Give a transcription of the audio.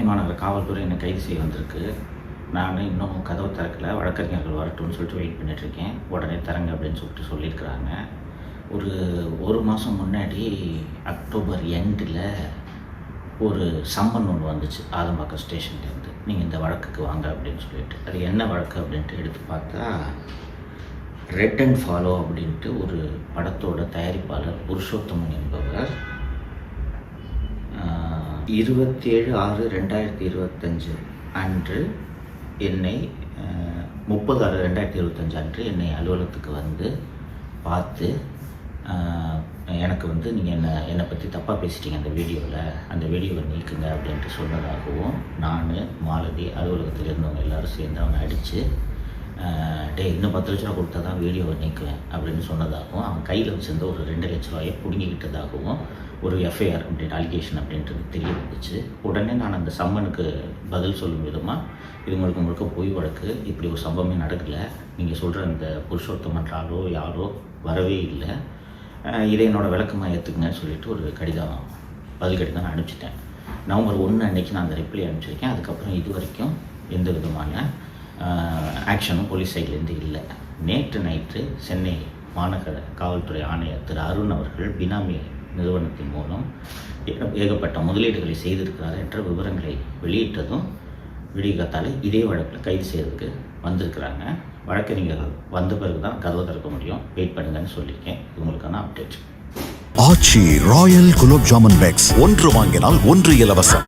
மாநகர காவல்துறை என்னை கைது செய்ய வந்திருக்கு. நான் இன்னும் கதவு திறக்கல. வழக்கறிஞர்கள் வரட்டும்னு சொல்லிட்டு வெயிட் பண்ணிகிட்ருக்கேன். உடனே திறங்க அப்படின்னு சொல்லியிருக்கிறாங்க. ஒரு மாதம் முன்னாடி அக்டோபர் எண்டில் ஒரு சம்மன் ஒன்று வந்துச்சு ஆதம்பாக்கம் ஸ்டேஷன்லேருந்து. நீங்கள் இந்த வழக்குக்கு வாங்க அப்படின்னு சொல்லிட்டு. அது என்ன வழக்கு அப்படின்ட்டு எடுத்து பார்த்தா, ரெட் அண்ட் ஃபாலோ அப்படின்ட்டு ஒரு படத்தோட தயாரிப்பாளர் புருஷோத்தமன் என்பவர் 27/6/2025 அன்று என்னை 30/6/2025 அன்று என்னை அலுவலகத்துக்கு வந்து பார்த்து, எனக்கு நீங்கள் என்னை பற்றி தப்பாக பேசிட்டீங்க அந்த வீடியோவை நீக்குங்க அப்படின்ட்டு சொன்னதாகவும், நான் மாலதி அலுவலகத்தில் இருந்தவங்க எல்லோரும் சேர்ந்து அவனை அடித்து, இன்னும் 10 லட்ச ரூபா கொடுத்தா தான் வீடியோவை நீக்குவேன் அப்படின்னு சொன்னதாகவும், அவன் கையில் வச்சிருந்த ஒரு 2 லட்ச ரூபாயை பிடுங்கிக்கிட்டதாகவும் ஒரு எஃப்ஐஆர் அப்படின்ட்டு அலிகேஷன் அப்படின்றது தெரிய வந்துச்சு. உடனே நான் அந்த சம்மனுக்கு பதில் சொல்லும் விதமாக, இது முழுக்க பொய் வழக்கு, இப்படி ஒரு சம்பவமே நடக்கலை, நீங்கள் சொல்கிற அந்த புருஷோத்தமன் யாரோ வரவே இல்லை, இதை என்னோடய விளக்கமாக ஏற்றுக்குங்கன்னு சொல்லிட்டு ஒரு பதில் கடிதம் நான் அனுப்பிச்சிட்டேன். நவம்பர் 1 அன்றைக்கி நான் அந்த ரிப்ளை அனுப்பிச்சிருக்கேன். அதுக்கப்புறம் இது வரைக்கும் எந்த விதமான ஆக்ஷனும் போலீஸ் சைட்லேருந்து இல்லை. நேற்று நைட்டு சென்னை மாநகர காவல்துறை ஆணையர் திரு அருண் அவர்கள் பினாமி நிறுவனத்தின் மூலம் ஏகப்பட்ட முதலீடுகளை செய்திருக்கிறார் என்ற விவரங்களை வெளியிட்டதும் விடிகாத்தால் இதே வழக்கில் கைது செய்கிறதுக்கு வந்திருக்கிறாங்க. வழக்கறிஞர்கள் வந்த பிறகு தான் கதவை திறக்க முடியும், வெயிட் பண்ணுங்கன்னு சொல்லியிருக்கேன். இது உங்களுக்கான அப்டேட். ஆச்சி ராயல் குலோப் ஜாமுன் பேக்ஸ் 1 வாங்கினால் 1 இலவசம்.